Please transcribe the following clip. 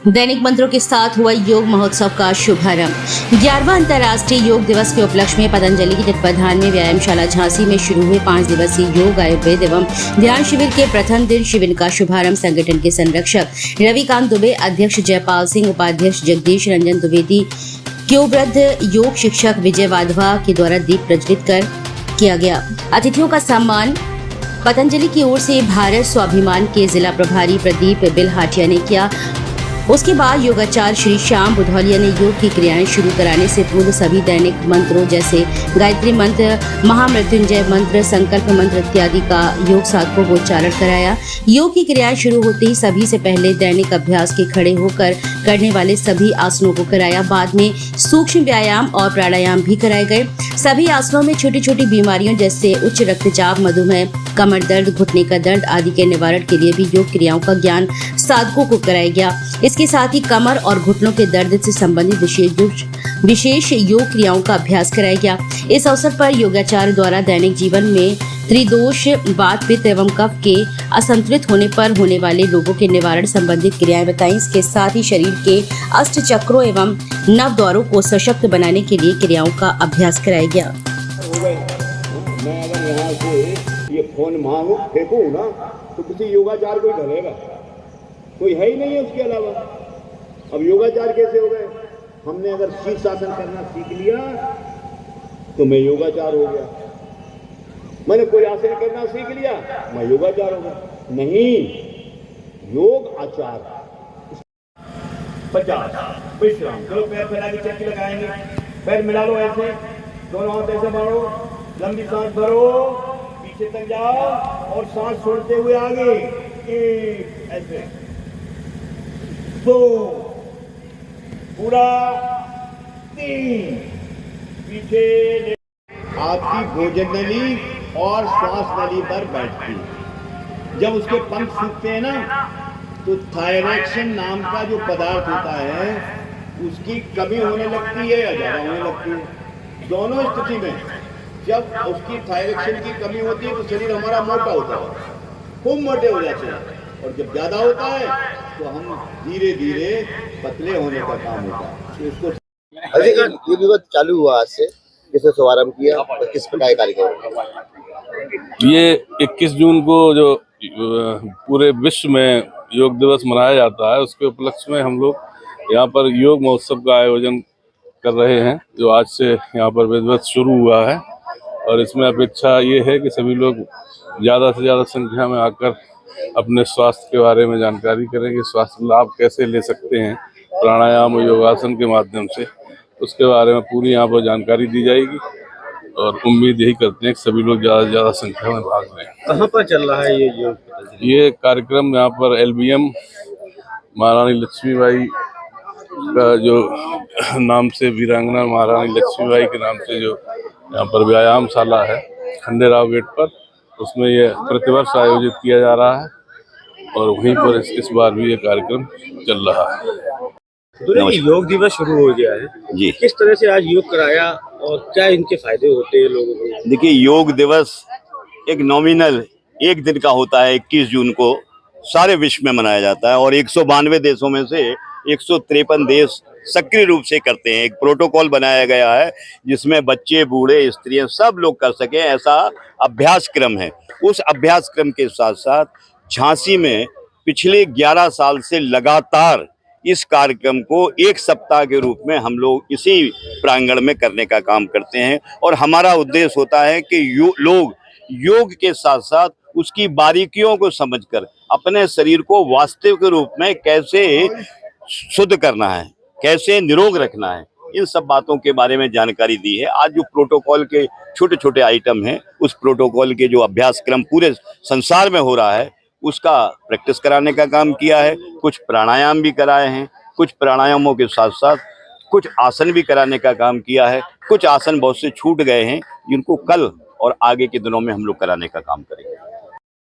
दैनिक मंत्रों के साथ हुआ योग महोत्सव का शुभारंभ। 11वां अंतर्राष्ट्रीय योग दिवस के उपलक्ष्य में पतंजलि के तत्वाधान में व्यायामशाला झांसी में शुरू हुए 5 दिवसीय योग आयुर्वेद एवं ध्यान शिविर के प्रथम दिन शिविर का शुभारंभ संगठन के संरक्षक रविकांत दुबे, अध्यक्ष जयपाल सिंह, उपाध्यक्ष जगदीश रंजन द्विवेदी, क्योवृद्ध योग शिक्षक विजय वाधवा के द्वारा दीप प्रज्वलित कर किया गया। अतिथियों का सम्मान पतंजलि की ओर से भारत स्वाभिमान के जिला प्रभारी प्रदीप बिलहाटिया ने किया। उसके बाद योगाचार्य श्री श्याम बुधौलिया ने योग की क्रियाएं शुरू कराने से पूर्व सभी दैनिक मंत्रों जैसे गायत्री मंत्र, महामृत्युंजय मंत्र, संकल्प मंत्र इत्यादि का योग साधकों को उच्चारण कराया। योग की क्रियाएं शुरू होते ही सभी से पहले दैनिक अभ्यास के खड़े होकर करने वाले सभी आसनों को कराया। बाद में सूक्ष्म व्यायाम और प्राणायाम भी कराए गए। सभी आसनों में छोटी छोटी बीमारियों जैसे उच्च रक्तचाप, मधुमेह, कमर दर्द, घुटने का दर्द आदि के निवारण के लिए भी योग क्रियाओं का ज्ञान साधकों को कराया गया। इसके साथ ही कमर और घुटनों के दर्द से संबंधित विशेष योग क्रियाओं का अभ्यास कराया गया। इस अवसर पर योगाचार्य द्वारा दैनिक जीवन में त्रिदोष, वात, पित्त एवं कफ के असंतुलित होने पर होने वाले रोगों के निवारण संबंधित क्रियाएं बताई। इसके साथ ही शरीर के अष्ट चक्रों एवं नव द्वारों को सशक्त बनाने के लिए क्रियाओं का अभ्यास कराया गया। मैं अगर यहाँ से ये फोन मांगू फेंकू ना तो किसी योगाचार को ही धरेगा, कोई है ही नहीं है उसके अलावा। अब योगाचार कैसे हो गए? हमने अगर शीर्षासन करना सीख लिया तो मैं योगाचार हो गया। मैंने कोई आसन करना सीख लिया मैं योगाचार हो गया। नहीं, योग आचार। 50 विश्राम। चलो पैर फैला के चक्की लगाएंगे, पैर मिला लो ऐसे, दोनों हाथ ऐसे मारो, लंबी सांस भरो, पीछे तक जाओ और सांस छोड़ते हुए आगे। एक ऐसे, 2 पूरा, 3 पीछे। आपकी भोजन नली और श्वास नली पर बैठती, जब उसके पंख सूखते हैं ना तो थायरॉक्सिन नाम का जो पदार्थ होता है उसकी कमी होने लगती है या ज्यादा होने लगती है। दोनों स्थिति में जब उसकी थायरॉक्सिन की कमी होती है तो शरीर हमारा मोटा होता है, खूब मोटे हो जाते हैं, और जब ज्यादा होता है तो हम धीरे धीरे पतले होने का काम होता है। तो इसको ये दिवस चालू हुआ आज से, किसने शुभारंभ किया और किस प्रकार का कार्यक्रम? ये 21 जून को जो पूरे विश्व में योग दिवस मनाया जाता है उसके उपलक्ष्य में हम लोग यहाँ पर योग महोत्सव का आयोजन कर रहे हैं, जो आज से यहाँ पर विधिवत शुरू हुआ है। और इसमें अपेक्षा ये है कि सभी लोग ज़्यादा से ज़्यादा संख्या में आकर अपने स्वास्थ्य के बारे में जानकारी करें कि स्वास्थ्य लाभ कैसे ले सकते हैं प्राणायाम और योगासन के माध्यम से, उसके बारे में पूरी यहाँ पर जानकारी दी जाएगी। और उम्मीद यही करते हैं कि सभी लोग ज़्यादा से ज़्यादा संख्या में भाग लें। कहाँ पर चल रहा है ये योग? ये कार्यक्रम यहाँ पर LBM महारानी लक्ष्मीबाई का जो नाम से, वीरांगना महारानी लक्ष्मीबाई के नाम से जो यहाँ पर व्यायामशाला है खंडेराव गेट पर, उसमें ये प्रतिवर्ष आयोजित किया जा रहा है और वहीं पर इस बार भी ये कार्यक्रम चल रहा है। योग दिवस शुरू हो गया है जी, किस तरह से आज योग कराया और क्या इनके फायदे होते हैं लोगों को? देखिए, योग दिवस एक नॉमिनल एक दिन का होता है। 21 जून को सारे विश्व में मनाया जाता है और 192 देशों में से 153 देश सक्रिय रूप से करते हैं। एक प्रोटोकॉल बनाया गया है जिसमें बच्चे, बूढ़े, स्त्रियां सब लोग कर सकें, ऐसा अभ्यास क्रम है। उस अभ्यास क्रम के साथ साथ झांसी में पिछले 11 साल से लगातार इस कार्यक्रम को एक सप्ताह के रूप में हम लोग इसी प्रांगण में करने का काम करते हैं। और हमारा उद्देश्य होता है कि लोग योग के साथ साथ उसकी बारीकियों को समझकर अपने शरीर को वास्तविक रूप में कैसे शुद्ध करना है, कैसे निरोग रखना है, इन सब बातों के बारे में जानकारी दी है। आज जो प्रोटोकॉल के छोटे छोटे आइटम हैं, उस प्रोटोकॉल के जो अभ्यास क्रम पूरे संसार में हो रहा है उसका प्रैक्टिस कराने का काम किया है। कुछ प्राणायाम भी कराए हैं, कुछ प्राणायामों के साथ साथ कुछ आसन भी कराने का काम किया है। कुछ आसन बहुत से छूट गए हैं जिनको कल और आगे के दिनों में हम लोग कराने का काम करेंगे।